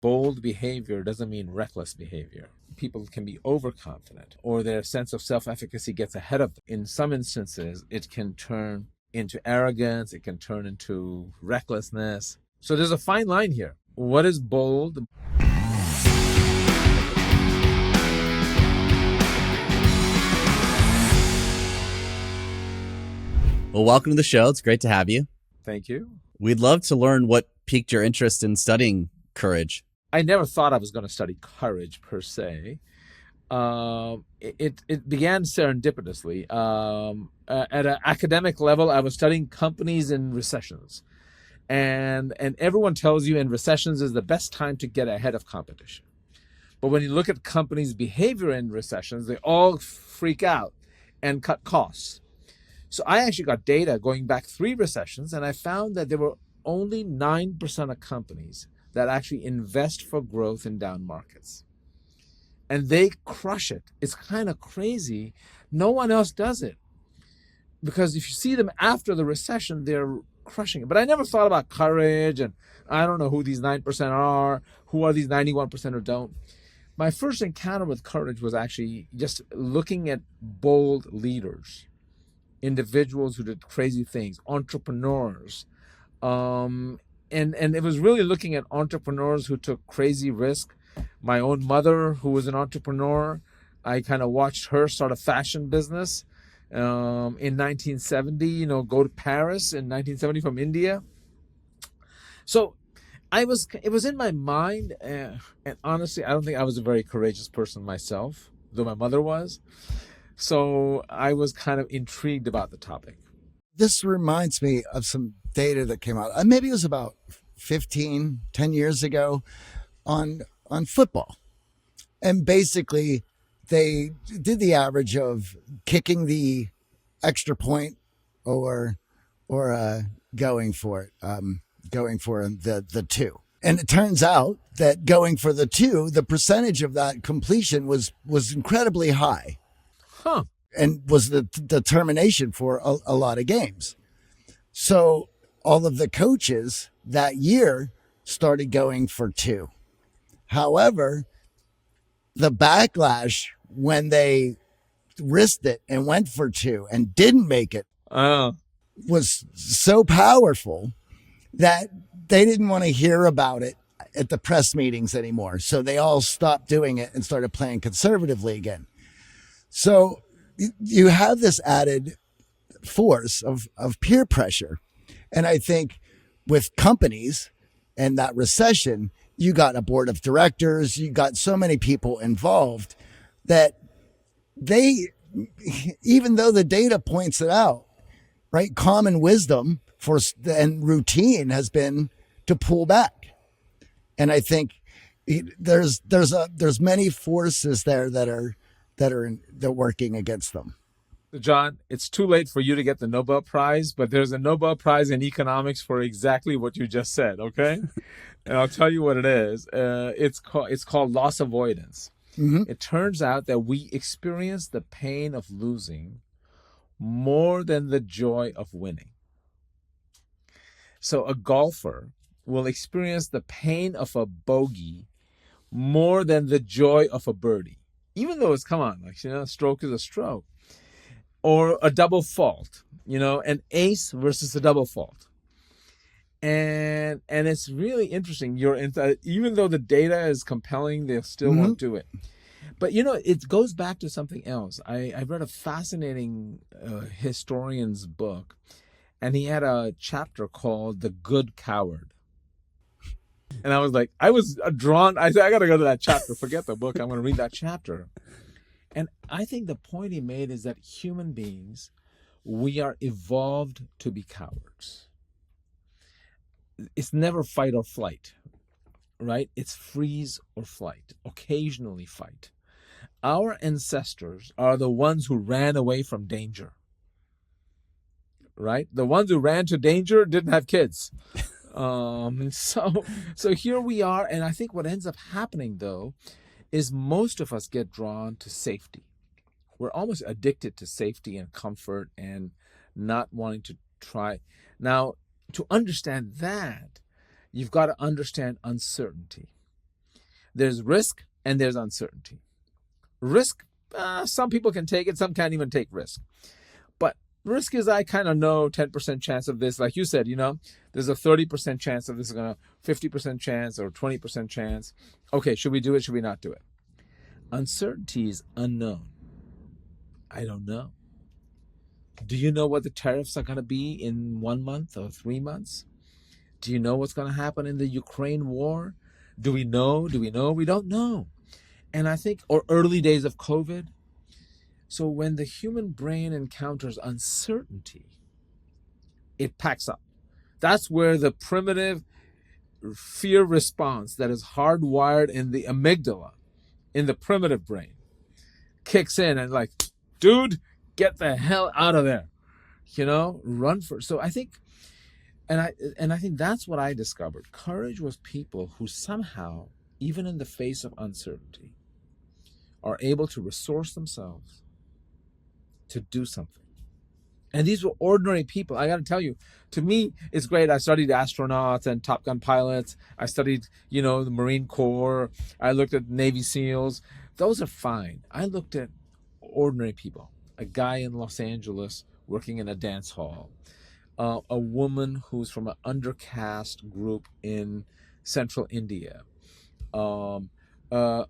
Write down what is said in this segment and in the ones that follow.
Bold behavior doesn't mean reckless behavior. People can be overconfident, or their sense of self-efficacy gets ahead of them. In some instances, it can turn into arrogance, it can turn into recklessness. So there's a fine line here. What is bold? Well, welcome to the show. It's great to have you. Thank you. We'd love to learn what piqued your interest in studying courage. I never thought I was going to study courage per se. It began serendipitously. At an academic level, I was studying companies in recessions. And everyone tells you in recessions is the best time to get ahead of competition. But when you look at companies' behavior in recessions, they all freak out and cut costs. So I actually got data going back 3 recessions, and I found that there were only 9% of companies that actually invest for growth in down markets. And they crush it. It's kind of crazy. No one else does it. Because if you see them after the recession, they're crushing it. But I never thought about courage, and I don't know who these 9% are, who are these 91% who don't. My first encounter with courage was actually just looking at bold leaders, individuals who did crazy things, entrepreneurs. And it was really looking at entrepreneurs who took crazy risk. My own mother, who was an entrepreneur, I kind of watched her start a fashion business in 1970, go to Paris in 1970 from India. So it was in my mind, and honestly, I don't think I was a very courageous person myself, though my mother was. So I was kind of intrigued about the topic. This reminds me of some data that came out. Maybe it was about 10 years ago on football. And basically, they did the average of kicking the extra point or going for it, going for the 2. And it turns out that going for the 2, the percentage of that completion was incredibly high. Huh. And was the determination for a lot of games. So all of the coaches that year started going for 2. However, the backlash when they risked it and went for 2 and didn't make it was so powerful that they didn't want to hear about it at the press meetings anymore. So they all stopped doing it and started playing conservatively again. So you have this added force of peer pressure. And I think with companies and that recession, you got a board of directors, you got so many people involved that they, even though the data points it out, right? Common wisdom and routine has been to pull back. And I think there's many forces there that are working against them. John, it's too late for you to get the Nobel Prize, but there's a Nobel Prize in economics for exactly what you just said, okay? And I'll tell you what it is. It's called loss avoidance. Mm-hmm. It turns out that we experience the pain of losing more than the joy of winning. So a golfer will experience the pain of a bogey more than the joy of a birdie. Even though it's, a stroke is a stroke. Or a double fault, an ace versus a double fault. And it's really interesting. Even though the data is compelling, they still won't do it. But, it goes back to something else. I read a fascinating historian's book, and he had a chapter called The Good Coward. And I was drawn. I said, I got to go to that chapter. Forget the book. I'm going to read that chapter. And I think the point he made is that human beings, we are evolved to be cowards. It's never fight or flight, right? It's freeze or flight, occasionally fight. Our ancestors are the ones who ran away from danger, right? The ones who ran to danger didn't have kids. So here we are. And I think what ends up happening, though, is most of us get drawn to safety. We're almost addicted to safety and comfort and not wanting to try. Now, to understand that, you've got to understand uncertainty. There's risk and there's uncertainty. Risk, some people can take it, some can't even take risk. But risk is, I kind of know 10% chance of this. Like you said, there's a 30% chance of this is going to 50% chance or 20% chance. Okay, should we do it? Should we not do it? Uncertainty is unknown. I don't know. Do you know what the tariffs are going to be in 1 month or 3 months? Do you know what's going to happen in the Ukraine war? Do we know? We don't know. And I think, or early days of COVID. So when the human brain encounters uncertainty, it packs up. That's where the primitive fear response that is hardwired in the amygdala, in the primitive brain, kicks in and like, dude, get the hell out of there. Run for. So I think, and I think that's what I discovered. Courage was people who somehow, even in the face of uncertainty, are able to resource themselves to do something. And these were ordinary people. I got to tell you, to me, it's great. I studied astronauts and Top Gun pilots. I studied, the Marine Corps. I looked at Navy SEALs. Those are fine. I looked at ordinary people. A guy in Los Angeles working in a dance hall. A woman who's from an undercaste group in central India. A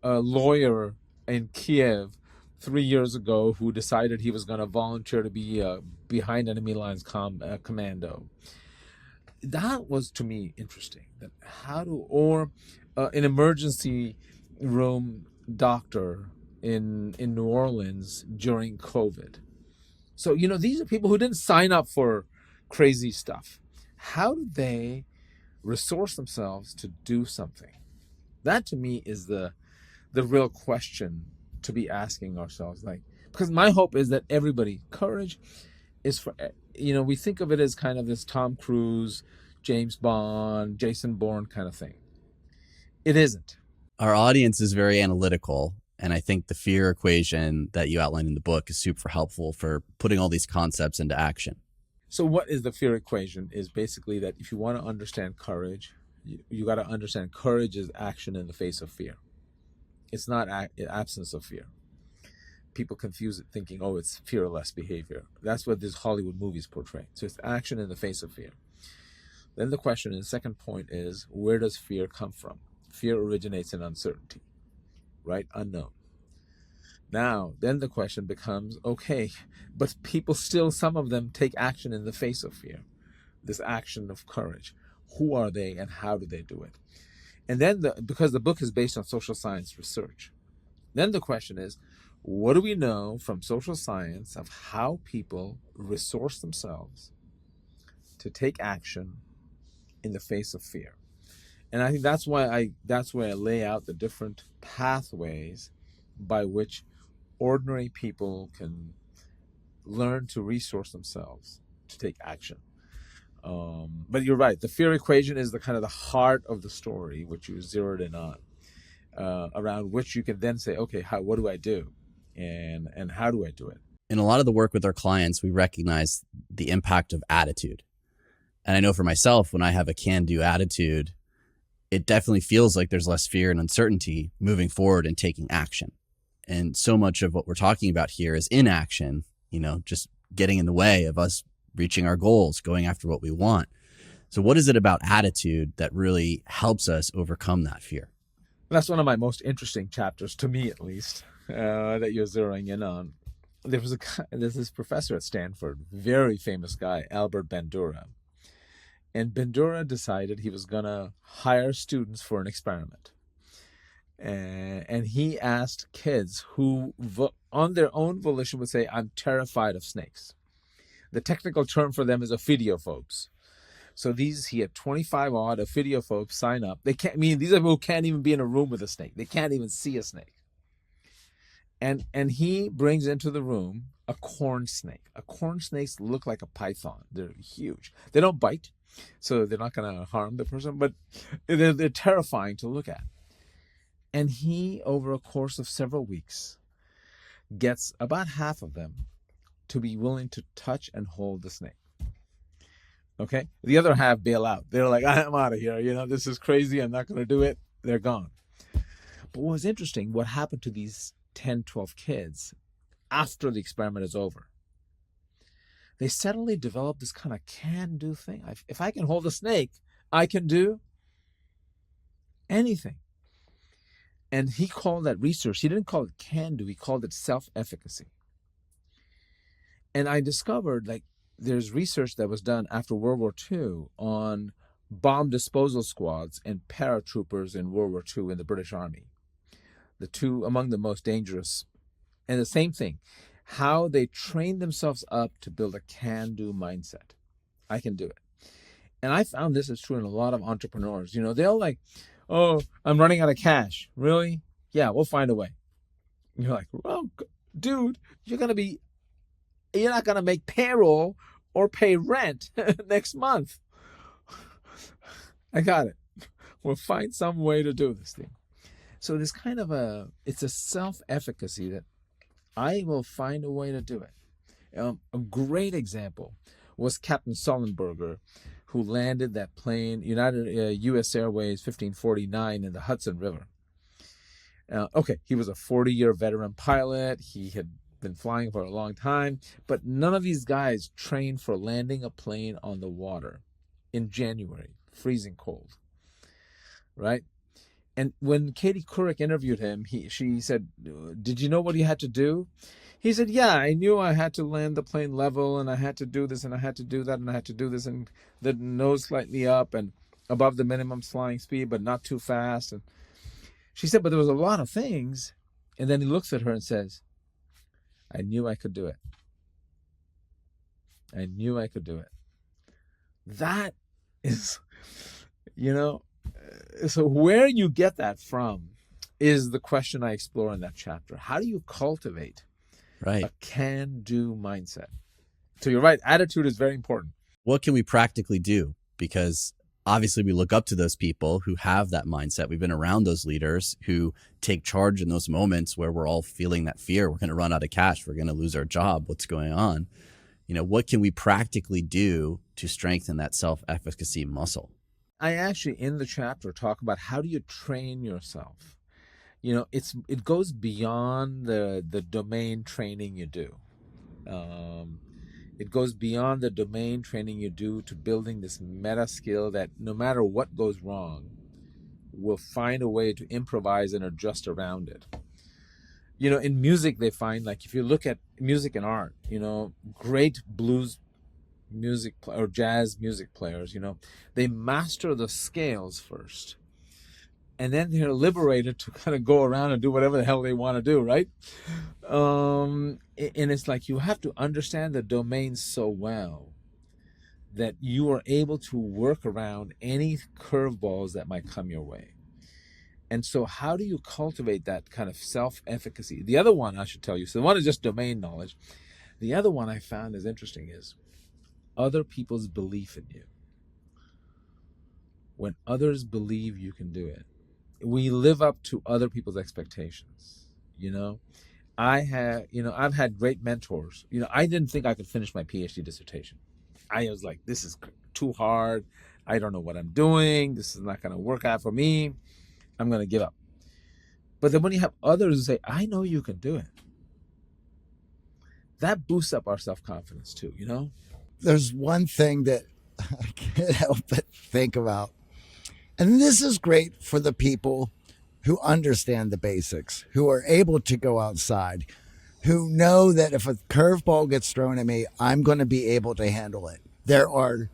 lawyer in Kiev 3 years ago who decided he was going to volunteer to be behind enemy lines commando. That was, to me, interesting. That an emergency room doctor in New Orleans during COVID. So, these are people who didn't sign up for crazy stuff. How do they resource themselves to do something? That, to me, is the real question to be asking ourselves. Because my hope is that courage is for, we think of it as kind of this Tom Cruise, James Bond, Jason Bourne kind of thing. It isn't. Our audience is very analytical, and I think the fear equation that you outline in the book is super helpful for putting all these concepts into action. So what is the fear equation? Is basically that if you want to understand courage, you got to understand courage is action in the face of fear. It's not absence of fear. People confuse it thinking, it's fearless behavior. That's what these Hollywood movies portray. So it's action in the face of fear. Then the question, the second point is, where does fear come from? Fear originates in uncertainty, right? Unknown. Now, then the question becomes, okay, but people still, some of them take action in the face of fear. This action of courage. Who are they and how do they do it? And then, because the book is based on social science research, then the question is, what do we know from social science of how people resource themselves to take action in the face of fear? And I think that's why I lay out the different pathways by which ordinary people can learn to resource themselves to take action. But you're right. The fear equation is the kind of the heart of the story, which you zeroed in on, around which you can then say, okay, what do I do? And how do I do it? In a lot of the work with our clients, we recognize the impact of attitude. And I know for myself, when I have a can-do attitude, it definitely feels like there's less fear and uncertainty moving forward and taking action. And so much of what we're talking about here is inaction, just getting in the way of us reaching our goals, going after what we want. So what is it about attitude that really helps us overcome that fear? That's one of my most interesting chapters, to me at least, that you're zeroing in on. There's this professor at Stanford, very famous guy, Albert Bandura. And Bandura decided he was going to hire students for an experiment. And he asked kids who, on their own volition, would say, I'm terrified of snakes. The technical term for them is ophidiophobes. So he had 25 odd ophidiophobes sign up. These are people who can't even be in a room with a snake. They can't even see a snake. And he brings into the room a corn snake. Corn snakes look like a python. They're huge. They don't bite, so they're not going to harm the person, but they're terrifying to look at. And he, over a course of several weeks, gets about half of them to be willing to touch and hold the snake. Okay? The other half bail out. They're like, I'm out of here. This is crazy. I'm not going to do it. They're gone. But what was interesting, what happened to these 10, 12 kids after the experiment is over? They suddenly developed this kind of can-do thing. If I can hold a snake, I can do anything. And he called that research, he didn't call it can-do, he called it self-efficacy. And I discovered, like, there's research that was done after World War II on bomb disposal squads and paratroopers in World War II in the British Army. The two among the most dangerous. And the same thing, how they trained themselves up to build a can-do mindset. I can do it. And I found this is true in a lot of entrepreneurs. You know, they'll like, oh, I'm running out of cash. Really? Yeah, we'll find a way. And you're like, well, dude, you're not going to make payroll or pay rent next month. I got it. We'll find some way to do this thing. So this kind of it's a self-efficacy that I will find a way to do it. A great example was Captain Sullenberger, who landed that plane, U.S. Airways 1549 in the Hudson River. He was a 40-year veteran pilot. He had been flying for a long time, but none of these guys trained for landing a plane on the water in January, freezing cold, right? And when Katie Couric interviewed him, she said, did you know what you had to do? He said, yeah, I knew I had to land the plane level, and I had to do this, and I had to do that, and I had to do this, and the nose slightly up and above the minimum flying speed, but not too fast. And she said, but there was a lot of things. And then he looks at her and says, I knew I could do it. I knew I could do it. That is, so where you get that from is the question I explore in that chapter. How do you cultivate a can-do mindset? So you're right, attitude is very important. What can we practically do? Because obviously we look up to those people who have that mindset. We've been around those leaders who take charge in those moments where we're all feeling that fear. We're going to run out of cash. We're going to lose our job. What's going on? What can we practically do to strengthen that self-efficacy muscle? I actually, in the chapter, talk about how do you train yourself. It goes beyond the domain training you do. It goes beyond the domain training you do to building this meta skill that no matter what goes wrong, we'll find a way to improvise and adjust around it. In music, they find, like, if you look at music and art, great blues music or jazz music players, they master the scales first. And then they're liberated to kind of go around and do whatever the hell they want to do, right? And it's like you have to understand the domain so well that you are able to work around any curveballs that might come your way. And so how do you cultivate that kind of self-efficacy? The other one I should tell you, so the one is just domain knowledge. The other one I found is interesting is other people's belief in you. When others believe you can do it, we live up to other people's expectations. I've had great mentors. I didn't think I could finish my PhD dissertation. I was like, this is too hard. I don't know what I'm doing. This is not going to work out for me. I'm going to give up. But then when you have others who say, I know you can do it, that boosts up our self-confidence too, There's one thing that I can't help but think about. And this is great for the people who understand the basics, who are able to go outside, who know that if a curveball gets thrown at me, I'm going to be able to handle it. There are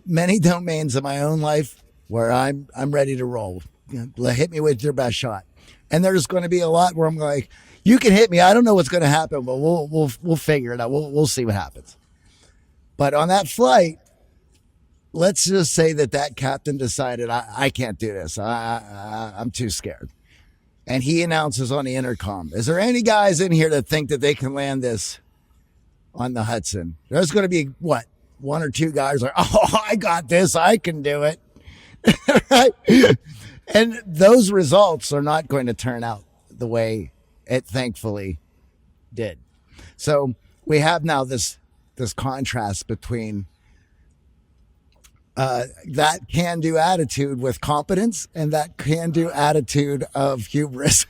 many domains in my own life where I'm ready to roll. Hit me with your best shot. And there's going to be a lot where I'm like, you can hit me. I don't know what's going to happen, but we'll figure it out. We'll see what happens. But on that flight, let's just say that captain decided, I can't do this. I'm too scared. And he announces on the intercom, is there any guys in here that think that they can land this on the Hudson? There's going to be, one or two guys like, oh, I got this. I can do it. Right? And those results are not going to turn out the way it thankfully did. So we have now this contrast between that can-do attitude with competence and that can-do attitude of hubris.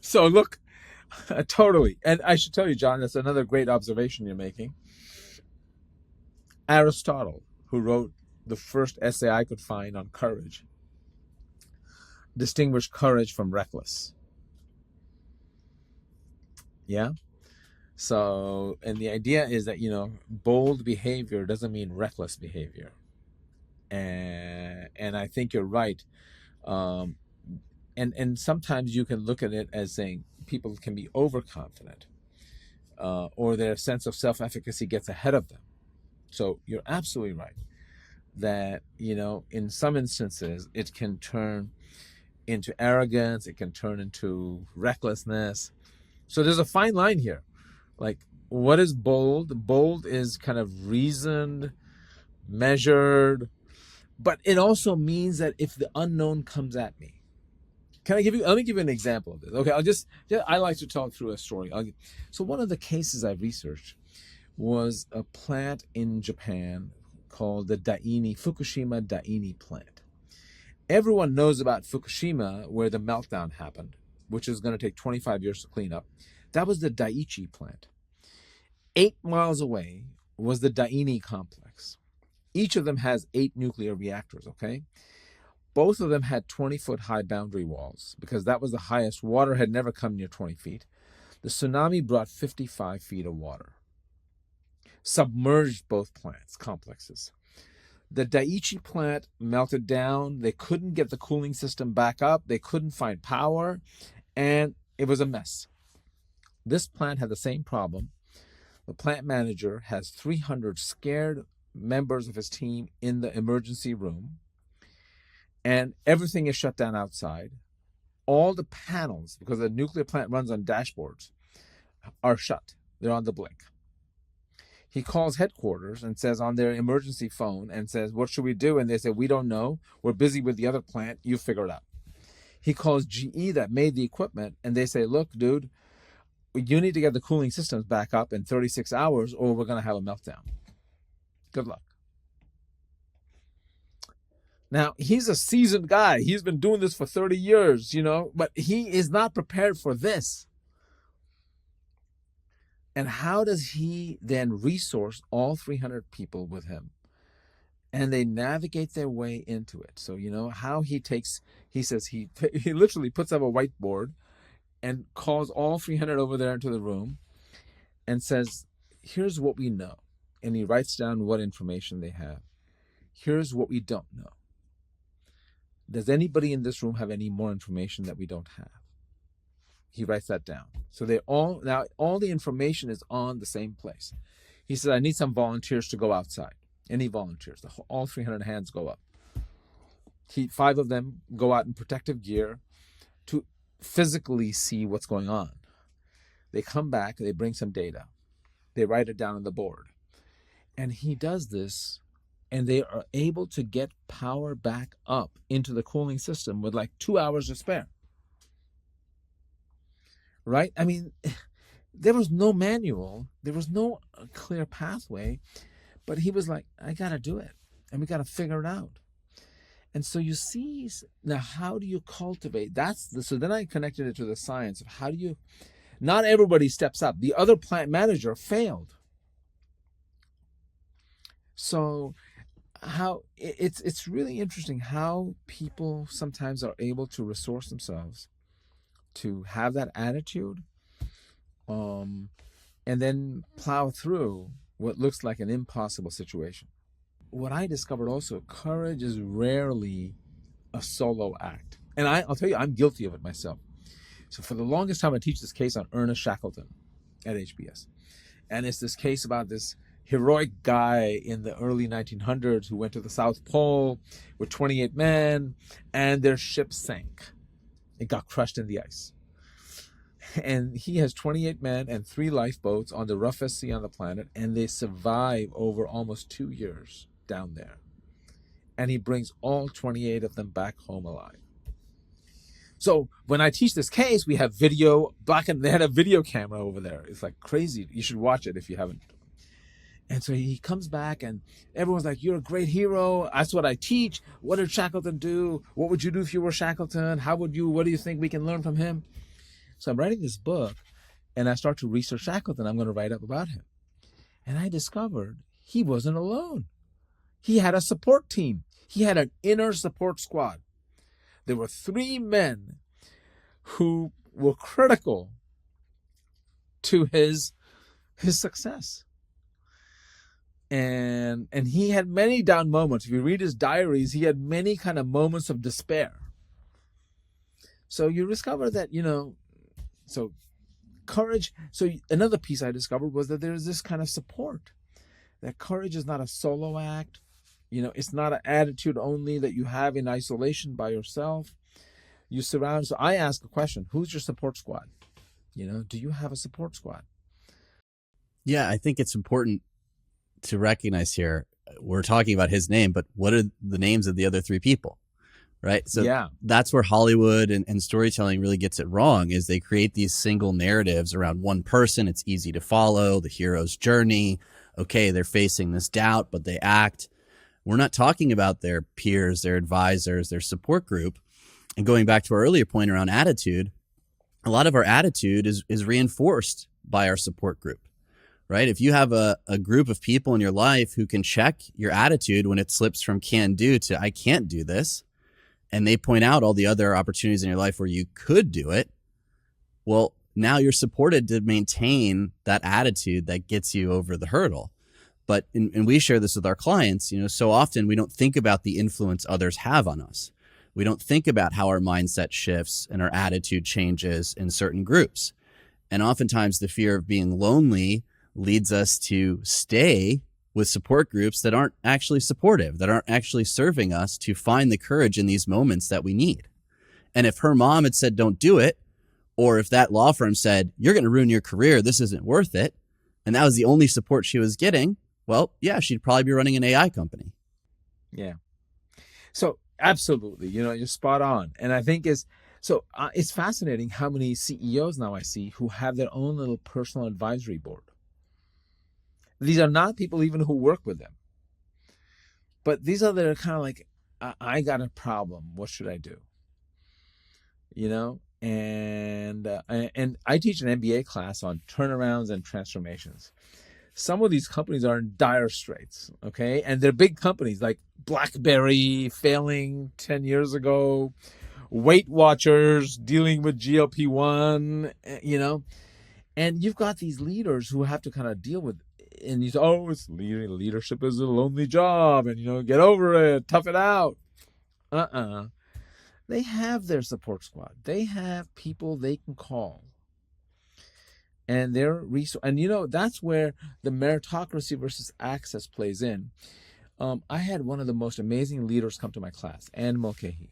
So look, totally. And I should tell you, John, that's another great observation you're making. Aristotle, who wrote the first essay I could find on courage, distinguished courage from reckless. Yeah. So, and the idea is that, bold behavior doesn't mean reckless behavior. And I think you're right. And sometimes you can look at it as saying people can be overconfident, or their sense of self-efficacy gets ahead of them. So you're absolutely right that, in some instances, it can turn into arrogance, it can turn into recklessness. So there's a fine line here. Like, what is bold? Bold is kind of reasoned, measured, but it also means that if the unknown comes at me, let me give you an example of this. Okay, I like to talk through a story. So one of the cases I researched was a plant in Japan called the Fukushima Daini plant. Everyone knows about Fukushima, where the meltdown happened, which is going to take 25 years to clean up. That was the Daiichi plant. 8 miles away was the Daini complex. Each of them has 8 nuclear reactors, okay? Both of them had 20-foot high boundary walls because that was the highest. Water had never come near 20 feet. The tsunami brought 55 feet of water, submerged both complexes. The Daiichi plant melted down. They couldn't get the cooling system back up. They couldn't find power, and it was a mess. This plant had the same problem. The plant manager has 300 scared members of his team in the emergency room, and everything is shut down outside. All the panels, because the nuclear plant runs on dashboards, are shut. They're on the blink. He calls headquarters and says on their emergency phone and says, what should we do? And they say, we don't know. We're busy with the other plant. You figure it out. He calls GE that made the equipment, and they say, look, dude, you need to get the cooling systems back up in 36 hours or we're going to have a meltdown. Good luck. Now, he's a seasoned guy. He's been doing this for 30 years, but he is not prepared for this. And how does he then resource all 300 people with him? And they navigate their way into it. So, how he says he literally puts up a whiteboard and calls all 300 over there into the room and says, here's what we know. And he writes down what information they have. Here's what we don't know. Does anybody in this room have any more information that we don't have? He writes that down. So all the information is on the same place. He says, I need some volunteers to go outside. Any volunteers? All 300 hands go up. 5 of them go out in protective gear to physically see what's going on. They come back, they bring some data. They write it down on the board. And he does this, and they are able to get power back up into the cooling system with like 2 hours to spare. Right? I mean, there was no manual. There was no clear pathway. But he was like, I got to do it. And we got to figure it out. And so you see, now how do you cultivate? So then I connected it to the science of not everybody steps up. The other plant manager failed. So it's really interesting how people sometimes are able to resource themselves, to have that attitude, and then plow through what looks like an impossible situation. What I discovered also, courage is rarely a solo act. And I'll tell you, I'm guilty of it myself. So for the longest time, I teach this case on Ernest Shackleton at HBS. And it's this case about this heroic guy in the early 1900s who went to the South Pole with 28 men, and their ship sank. It got crushed in the ice. And he has 28 men and 3 lifeboats on the roughest sea on the planet, and they survive over almost 2 years down there. And he brings all 28 of them back home alive. So when I teach this case, we have video, they had a video camera over there. It's like crazy. You should watch it if you haven't. And so he comes back and everyone's like, you're a great hero. That's what I teach. What did Shackleton do? What would you do if you were Shackleton? What do you think we can learn from him? So I'm writing this book and I start to research Shackleton. I'm going to write up about him. And I discovered he wasn't alone. He had a support team. He had an inner support squad. There were 3 men who were critical to his success. And he had many down moments. If you read his diaries, he had many kind of moments of despair. So you discover that, so courage. So another piece I discovered was that there's this kind of support, that courage is not a solo act. It's not an attitude only that you have in isolation by yourself. You surround. So I ask a question: who's your support squad? Do you have a support squad? Yeah, I think it's important to recognize here, we're talking about his name, but what are the names of the other 3 people, right? So yeah, that's where Hollywood and storytelling really gets it wrong, is they create these single narratives around one person. It's easy to follow the hero's journey. Okay, they're facing this doubt, but they act. We're not talking about their peers, their advisors, their support group. And going back to our earlier point around attitude, a lot of our attitude is reinforced by our support group. Right? If you have a group of people in your life who can check your attitude when it slips from can do to I can't do this, and they point out all the other opportunities in your life where you could do it, well, now you're supported to maintain that attitude that gets you over the hurdle. But, and we share this with our clients, so often we don't think about the influence others have on us. We don't think about how our mindset shifts and our attitude changes in certain groups. And oftentimes the fear of being lonely leads us to stay with support groups that aren't actually supportive, that aren't actually serving us to find the courage in these moments that we need. And if her mom had said, don't do it, or if that law firm said, you're going to ruin your career, this isn't worth it, and that was the only support she was getting, well, yeah, she'd probably be running an AI company. Yeah. So absolutely, you're spot on. And I think it's fascinating how many CEOs now I see who have their own little personal advisory board. These are not people even who work with them, but these are that are kind of like, I got a problem. What should I do? And I teach an MBA class on turnarounds and transformations. Some of these companies are in dire straits, okay? And they're big companies like BlackBerry failing 10 years ago, Weight Watchers dealing with GLP-1, and you've got these leaders who have to kind of deal with, and you say, it's leadership is a lonely job, and get over it, tough it out. They have their support squad. They have people they can call. And that's where the meritocracy versus access plays in. I had one of the most amazing leaders come to my class, Anne Mulcahy.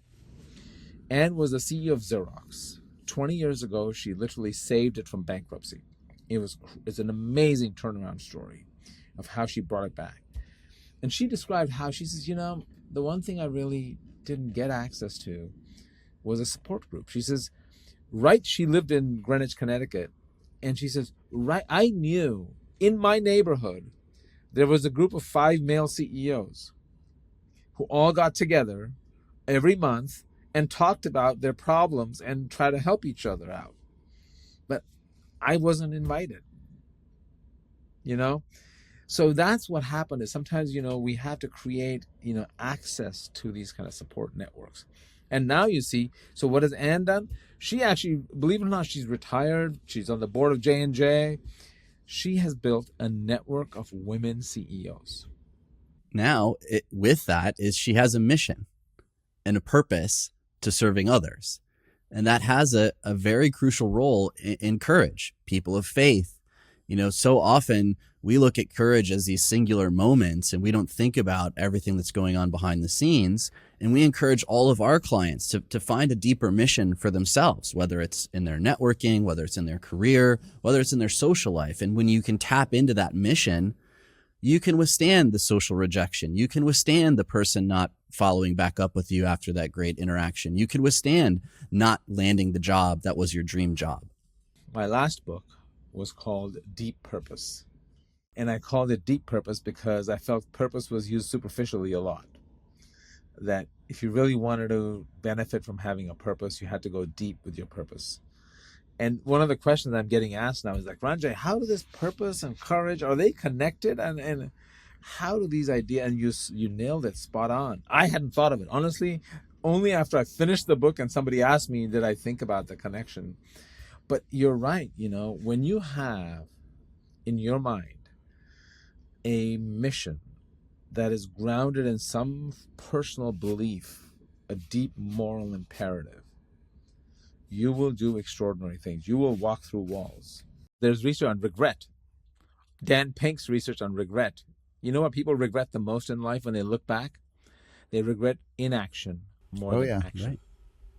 Anne was the CEO of Xerox. 20 years ago, she literally saved it from bankruptcy. It's an amazing turnaround story of how she brought it back. And she described how she says, the one thing I really didn't get access to was a support group. She says, she lived in Greenwich, Connecticut. And she says, I knew in my neighborhood, there was a group of 5 male CEOs who all got together every month and talked about their problems and try to help each other out. But I wasn't invited, So that's what happened is sometimes, we have to create, access to these kind of support networks. And now you see, so what has Anne done? She actually, believe it or not, she's retired. She's on the board of J&J. She has built a network of women CEOs. Now, with that is she has a mission and a purpose to serving others. And that has a very crucial role in courage, people of faith. So often we look at courage as these singular moments and we don't think about everything that's going on behind the scenes. And we encourage all of our clients to find a deeper mission for themselves, whether it's in their networking, whether it's in their career, whether it's in their social life. And when you can tap into that mission, you can withstand the social rejection. You can withstand the person not following back up with you after that great interaction. You can withstand not landing the job that was your dream job. My last book was called Deep Purpose. And I called it deep purpose because I felt purpose was used superficially a lot. That if you really wanted to benefit from having a purpose, you had to go deep with your purpose. And one of the questions I'm getting asked now is like, Ranjay, how do this purpose and courage, are they connected? And how do these ideas, and you nailed it spot on. I hadn't thought of it. Honestly, only after I finished the book and somebody asked me did I think about the connection. But you're right, when you have in your mind a mission that is grounded in some personal belief, a deep moral imperative, you will do extraordinary things. You will walk through walls. There's research on regret. Dan Pink's research on regret. You know what people regret the most in life when they look back? They regret inaction more than action. Right.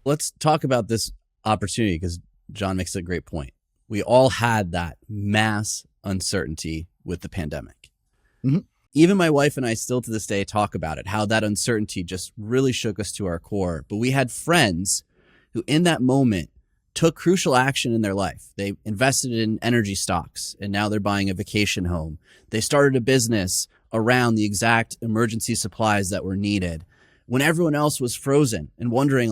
Let's talk about this opportunity because John makes a great point. We all had that mass uncertainty with the pandemic. Mm-hmm. Even my wife and I still to this day talk about it, how that uncertainty just really shook us to our core. But we had friends who in that moment took crucial action in their life. They invested in energy stocks and now they're buying a vacation home. They started a business around the exact emergency supplies that were needed. When everyone else was frozen and wondering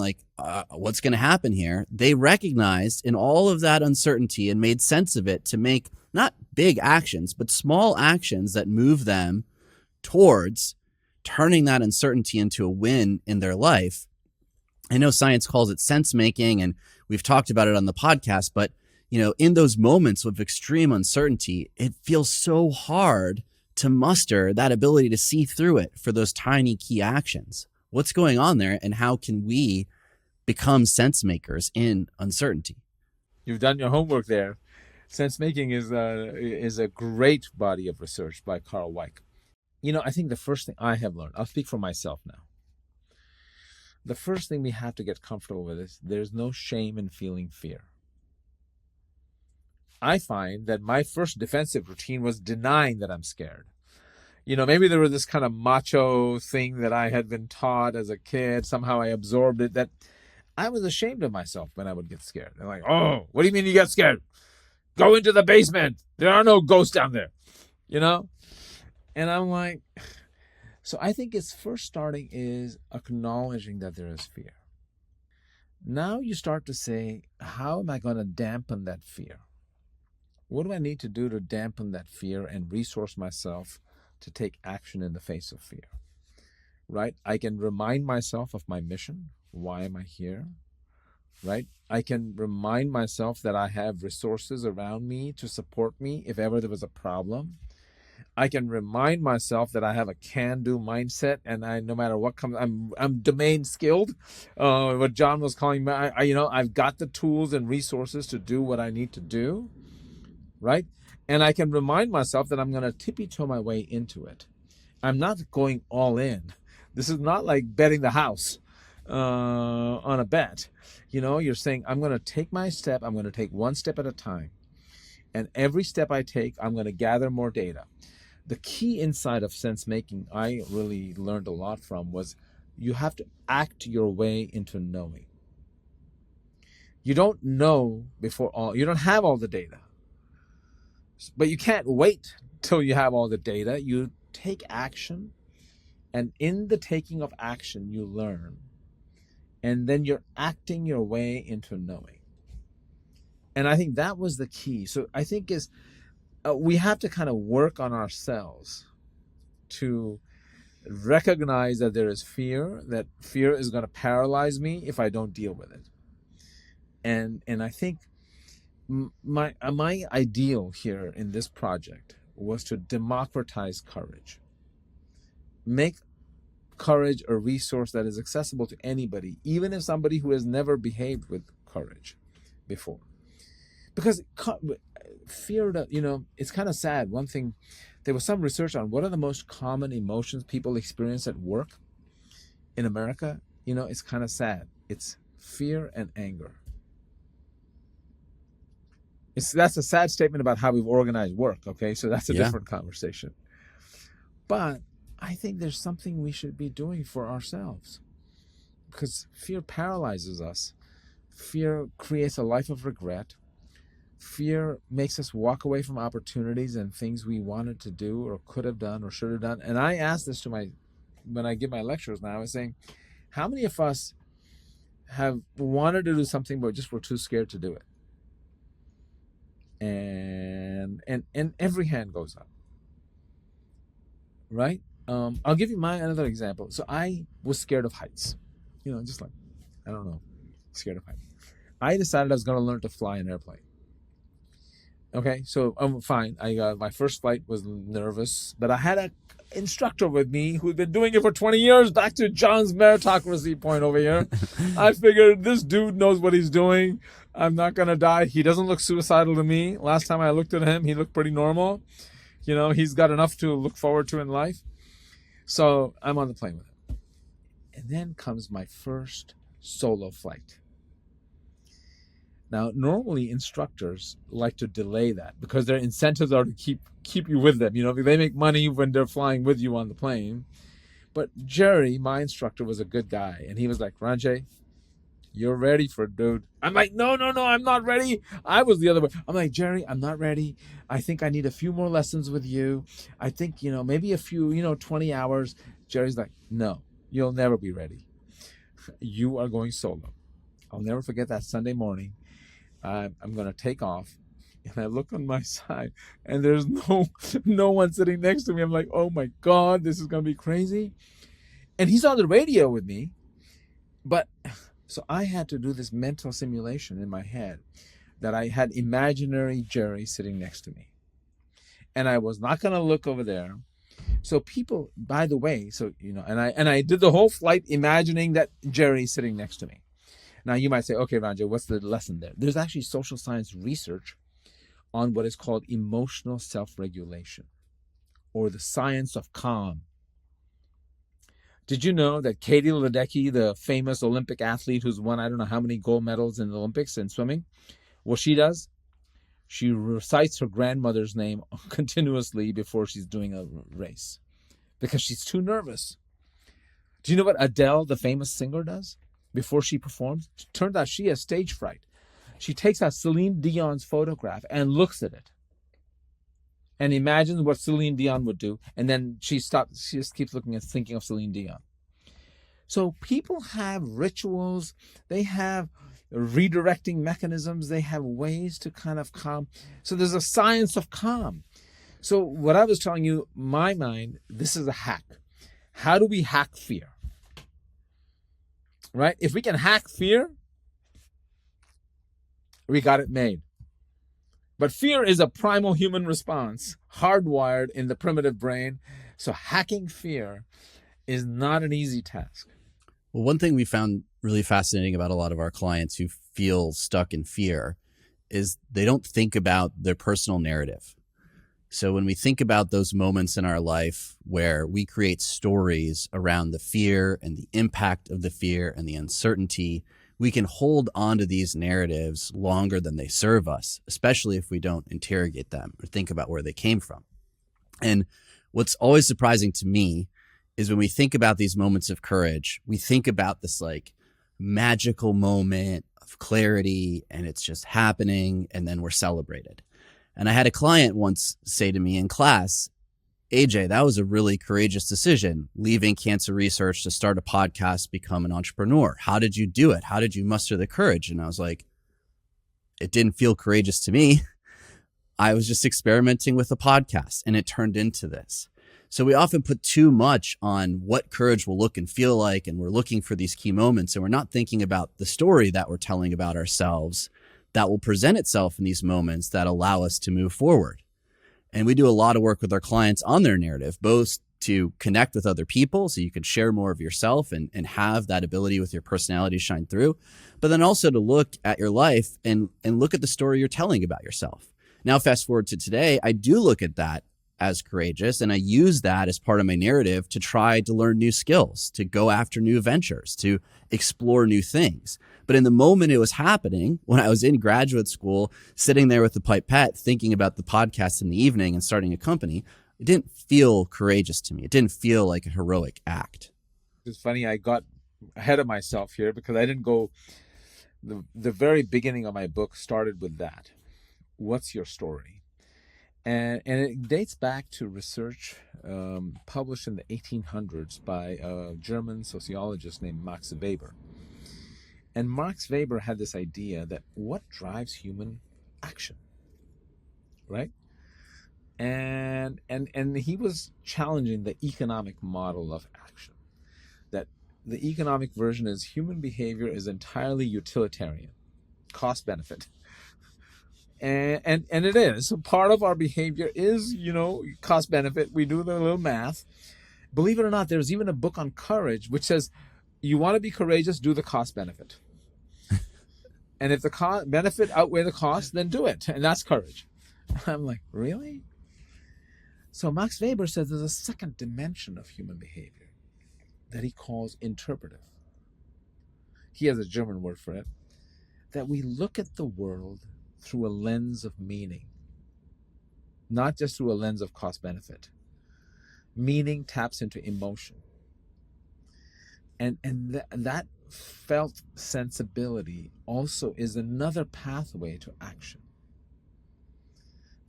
what's going to happen here, they recognized in all of that uncertainty and made sense of it to make not big actions, but small actions that move them towards turning that uncertainty into a win in their life. I know science calls it sense making, and we've talked about it on the podcast, but in those moments of extreme uncertainty, it feels so hard to muster that ability to see through it for those tiny key actions. What's going on there, and how can we become sense makers in uncertainty? You've done your homework there. Sense making is a great body of research by Carl Weick. I think the first thing I have learned, I'll speak for myself now. The first thing we have to get comfortable with is there's no shame in feeling fear. I find that my first defensive routine was denying that I'm scared. Maybe there was this kind of macho thing that I had been taught as a kid. Somehow I absorbed it, that I was ashamed of myself when I would get scared. They're like, oh, what do you mean you get scared? Go into the basement. There are no ghosts down there, And I'm like, so I think it's first starting is acknowledging that there is fear. Now you start to say, how am I going to dampen that fear? What do I need to do to dampen that fear and resource myself to take action in the face of fear? Right? I can remind myself of my mission. Why am I here? Right? I can remind myself that I have resources around me to support me if ever there was a problem. I can remind myself that I have a can-do mindset, and no matter what comes, I'm domain skilled. What John was calling me, I've got the tools and resources to do what I need to do, right? And I can remind myself that I'm going to tippy-toe my way into it. I'm not going all in. This is not like betting the house on a bet. You're saying, I'm going to take my step. I'm going to take one step at a time. And every step I take, I'm going to gather more data. The key insight of sense making I really learned a lot from was you have to act your way into knowing. You don't know you don't have all the data. But you can't wait till you have all the data. You take action, and in the taking of action, you learn. And then you're acting your way into knowing. And I think that was the key. So I think we have to kind of work on ourselves to recognize that there is fear, that fear is going to paralyze me if I don't deal with it. And I think my ideal here in this project was to democratize courage. Make courage a resource that is accessible to anybody, even if somebody who has never behaved with courage before. Because fear, it's kind of sad. One thing, there was some research on what are the most common emotions people experience at work in America. It's kind of sad. It's fear and anger. That's a sad statement about how we've organized work, okay? So that's a different conversation. But I think there's something we should be doing for ourselves, because fear paralyzes us. Fear creates a life of regret. fear makes us walk away from opportunities and things we wanted to do or could have done or should have done. And I ask this to when I give my lectures now, I was saying, how many of us have wanted to do something but just were too scared to do it? And every hand goes up, right? I'll give you another example. So I was scared of heights, just like, I don't know, scared of heights. I decided I was going to learn to fly an airplane. Okay, so fine. My first flight was nervous, but I had an instructor with me who'd been doing it for 20 years. Back to John's meritocracy point over here. I figured this dude knows what he's doing. I'm not going to die. He doesn't look suicidal to me. Last time I looked at him, he looked pretty normal. He's got enough to look forward to in life. So I'm on the plane with him. And then comes my first solo flight. Now, normally instructors like to delay that because their incentives are to keep you with them. They make money when they're flying with you on the plane. But Jerry, my instructor, was a good guy. And he was like, Ranjay, you're ready for it, dude. I'm like, no, I'm not ready. I was the other way. I'm like, Jerry, I'm not ready. I think I need a few more lessons with you. I think, maybe a few, 20 hours. Jerry's like, no, you'll never be ready. You are going solo. I'll never forget that Sunday morning. I'm going to take off, and I look on my side, and there's no one sitting next to me. I'm like, oh my God, this is going to be crazy. And he's on the radio with me. But so I had to do this mental simulation in my head that I had imaginary Jerry sitting next to me. And I was not going to look over there. So people, by the way, and I did the whole flight imagining that Jerry's sitting next to me. Now, you might say, okay, Ranjay, what's the lesson there? There's actually social science research on what is called emotional self-regulation, or the science of calm. Did you know that Katie Ledecky, the famous Olympic athlete who's won I don't know how many gold medals in the Olympics in swimming, what she does? She recites her grandmother's name continuously before she's doing a race because she's too nervous. Do you know what Adele, the famous singer, does before she performs? It turns out she has stage fright. She takes out Celine Dion's photograph and looks at it and imagines what Celine Dion would do. And then she just keeps looking and thinking of Celine Dion. So people have rituals. They have redirecting mechanisms. They have ways to kind of calm. So there's a science of calm. So what I was telling you, my mind, this is a hack. How do we hack fear? Right? If we can hack fear, we got it made. But fear is a primal human response, hardwired in the primitive brain. So hacking fear is not an easy task. Well, one thing we found really fascinating about a lot of our clients who feel stuck in fear is they don't think about their personal narrative. So when we think about those moments in our life where we create stories around the fear and the impact of the fear and the uncertainty, we can hold on to these narratives longer than they serve us, especially if we don't interrogate them or think about where they came from. And what's always surprising to me is when we think about these moments of courage, we think about this like magical moment of clarity and it's just happening and then we're celebrated. And I had a client once say to me in class, AJ, that was a really courageous decision, leaving cancer research to start a podcast, become an entrepreneur. How did you do it? How did you muster the courage? And I was like, it didn't feel courageous to me. I was just experimenting with a podcast and it turned into this. So we often put too much on what courage will look and feel like, and we're looking for these key moments, and we're not thinking about the story that we're telling about ourselves that will present itself in these moments that allow us to move forward. And we do a lot of work with our clients on their narrative, both to connect with other people so you can share more of yourself and have that ability with your personality shine through, but then also to look at your life and look at the story you're telling about yourself. Now, fast forward to today, I do look at that as courageous, and I use that as part of my narrative to try to learn new skills, to go after new ventures, to explore new things. But in the moment it was happening, when I was in graduate school, sitting there with the pipette, thinking about the podcast in the evening and starting a company, it didn't feel courageous to me. It didn't feel like a heroic act. It's funny, I got ahead of myself here because I didn't go, the very beginning of my book started with that. what's your story? And it dates back to research published in the 1800s by a German sociologist named Max Weber. And Max Weber had this idea that what drives human action, right? And he was challenging the economic model of action. That the economic version is human behavior is entirely utilitarian, cost benefit. And it is. So part of our behavior is, cost benefit. We do the little math. Believe it or not, there's even a book on courage which says, you want to be courageous, do the cost benefit. And if the benefit outweigh the cost, then do it. And that's courage. I'm like, really? So Max Weber says there's a second dimension of human behavior that he calls interpretive. He has a German word for it. That we look at the world through a lens of meaning, not just through a lens of cost benefit. Meaning taps into emotion. And that felt sensibility also is another pathway to action.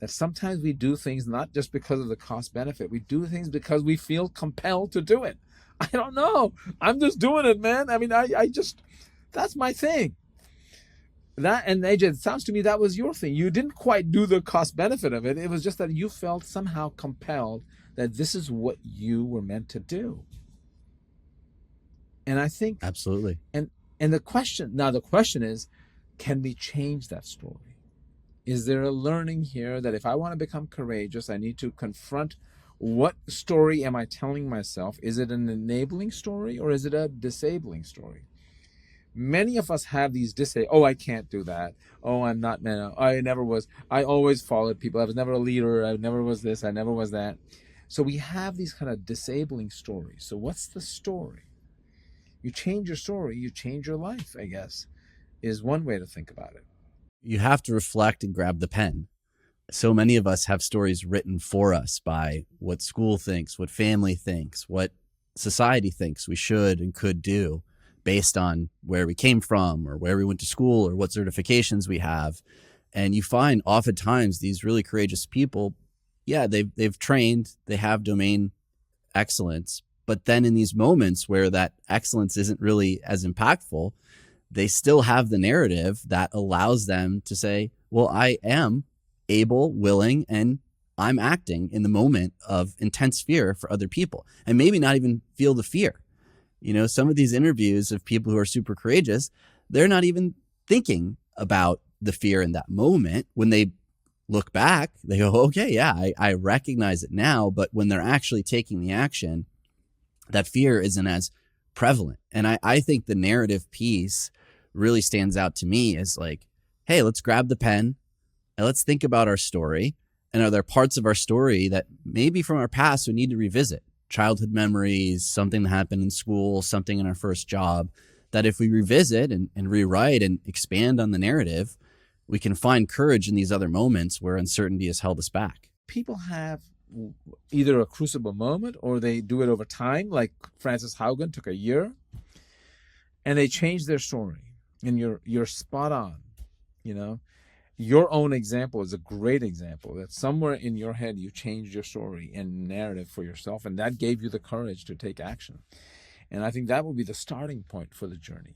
That sometimes we do things not just because of the cost benefit, we do things because we feel compelled to do it. I don't know. I'm just doing it, man. I mean, I just, that's my thing. That, and AJ, it sounds to me that was your thing. You didn't quite do the cost benefit of it. It was just that you felt somehow compelled that this is what you were meant to do. And I think Absolutely. And the question is, can we change that story? Is there a learning here that if I want to become courageous, I need to confront what story am I telling myself? Is it an enabling story or is it a disabling story? Many of us have these I can't do that. Oh, I'm not man. I never was. I always followed people. I was never a leader. I never was this. I never was that. So we have these kind of disabling stories. So what's the story? You change your story, you change your life, I guess, is one way to think about it. You have to reflect and grab the pen. So many of us have stories written for us by what school thinks, what family thinks, what society thinks we should and could do, based on where we came from or where we went to school or what certifications we have. And you find oftentimes these really courageous people, they've trained, they have domain excellence, but then in these moments where that excellence isn't really as impactful, they still have the narrative that allows them to say, well, I am able, willing, and I'm acting in the moment of intense fear for other people, and maybe not even feel the fear. Some of these interviews of people who are super courageous, they're not even thinking about the fear in that moment. When they look back, they go, okay, yeah, I recognize it now. But when they're actually taking the action, that fear isn't as prevalent. And I think the narrative piece really stands out to me as like, hey, let's grab the pen and let's think about our story. And are there parts of our story that maybe from our past we need to revisit? Childhood memories, something that happened in school, something in our first job, that if we revisit and rewrite and expand on the narrative, we can find courage in these other moments where uncertainty has held us back. People have either a crucible moment or they do it over time, like Frances Haugen took a year, and they change their story. And you're spot on. Your own example is a great example that somewhere in your head you changed your story and narrative for yourself, and that gave you the courage to take action. And I think that would be the starting point for the journey.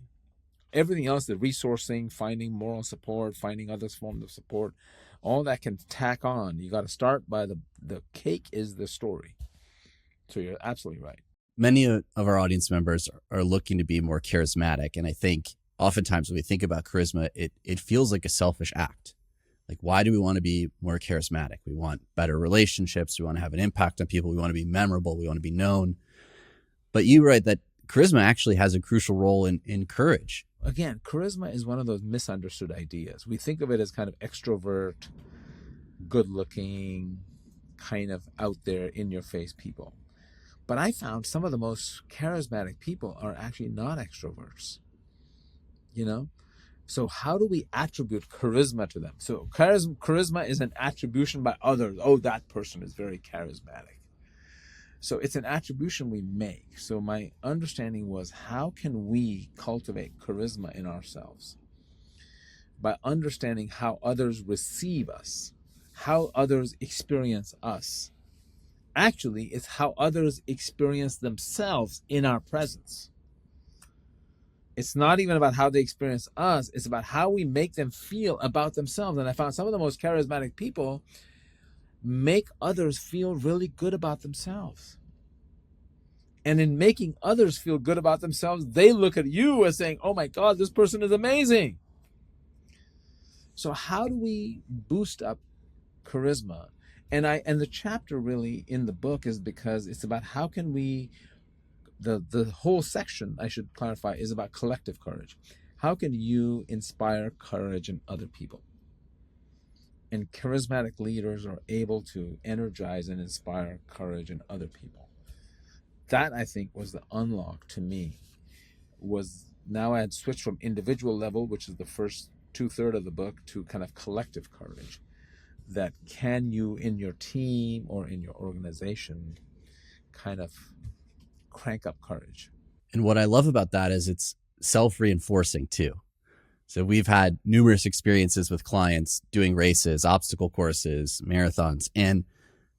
Everything else, the resourcing, finding moral support, finding other forms of support, all that can tack on. You got to start by the cake is the story. So you're absolutely right. Many of our audience members are looking to be more charismatic. And I think oftentimes when we think about charisma, it feels like a selfish act. Like, why do we want to be more charismatic? We want better relationships. We want to have an impact on people. We want to be memorable. We want to be known. But you write that charisma actually has a crucial role in courage. Again, charisma is one of those misunderstood ideas. We think of it as kind of extrovert, good-looking, kind of out there, in-your-face people. But I found some of the most charismatic people are actually not extroverts. So how do we attribute charisma to them? So charisma is an attribution by others. Oh, that person is very charismatic. So it's an attribution we make. So my understanding was, how can we cultivate charisma in ourselves? by understanding how others receive us, how others experience us. Actually, it's how others experience themselves in our presence. It's not even about how they experience us. It's about how we make them feel about themselves. And I found some of the most charismatic people make others feel really good about themselves. And in making others feel good about themselves, they look at you as saying, oh my God, this person is amazing. So how do we boost up charisma? And the chapter really in the book is because it's about how can we, the whole section, I should clarify, is about collective courage. How can you inspire courage in other people? And charismatic leaders are able to energize and inspire courage in other people. That, I think, was the unlock to me. Was now I had switched from individual level, which is the first 2/3 of the book, to kind of collective courage. That can you, in your team or in your organization, kind of crank up courage. And what I love about that is it's self-reinforcing too. So we've had numerous experiences with clients doing races, obstacle courses, marathons. And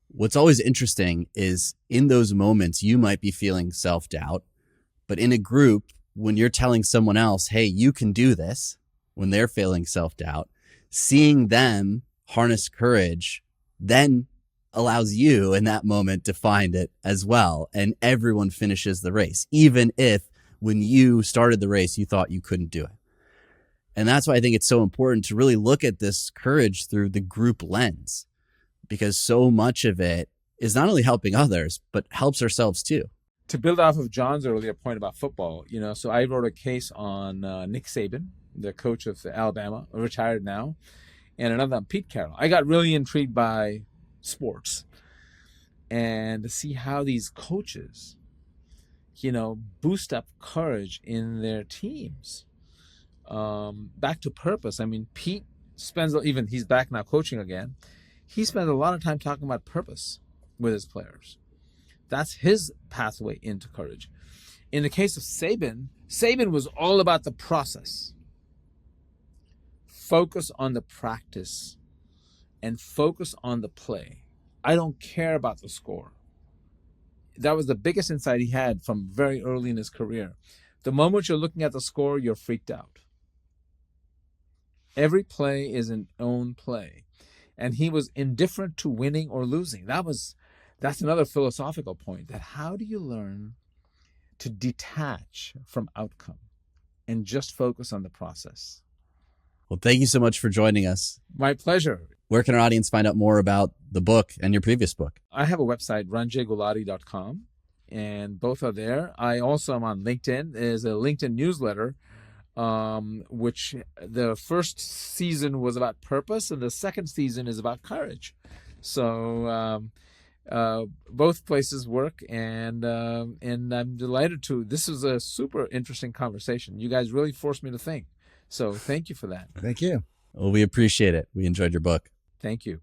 what's always interesting is in those moments, you might be feeling self-doubt, but in a group, when you're telling someone else, hey, you can do this, when they're feeling self-doubt, seeing them harness courage then allows you in that moment to find it as well. And everyone finishes the race, even if when you started the race, you thought you couldn't do it. And that's why I think it's so important to really look at this courage through the group lens, because so much of it is not only helping others, but helps ourselves too. To build off of John's earlier point about football, so I wrote a case on Nick Saban, the coach of Alabama, retired now, and another on Pete Carroll. I got really intrigued by sports and to see how these coaches, boost up courage in their teams. Back to purpose. I mean, Pete spends, even he's back now coaching again, he spends a lot of time talking about purpose with his players. That's his pathway into courage. In the case of Saban was all about the process. Focus on the practice and focus on the play. I don't care about the score. That was the biggest insight he had from very early in his career. The moment you're looking at the score, you're freaked out. Every play is an own play. And he was indifferent to winning or losing. That's another philosophical point, that how do you learn to detach from outcome and just focus on the process? Well, thank you so much for joining us. My pleasure. Where can our audience find out more about the book and your previous book? I have a website, ranjaygulati.com, and both are there. I also am on LinkedIn. There's a LinkedIn newsletter, which the first season was about purpose and the second season is about courage. So both places work, and I'm delighted to. This is a super interesting conversation. You guys really forced me to think. So thank you for that. Thank you. Well, we appreciate it. We enjoyed your book. Thank you.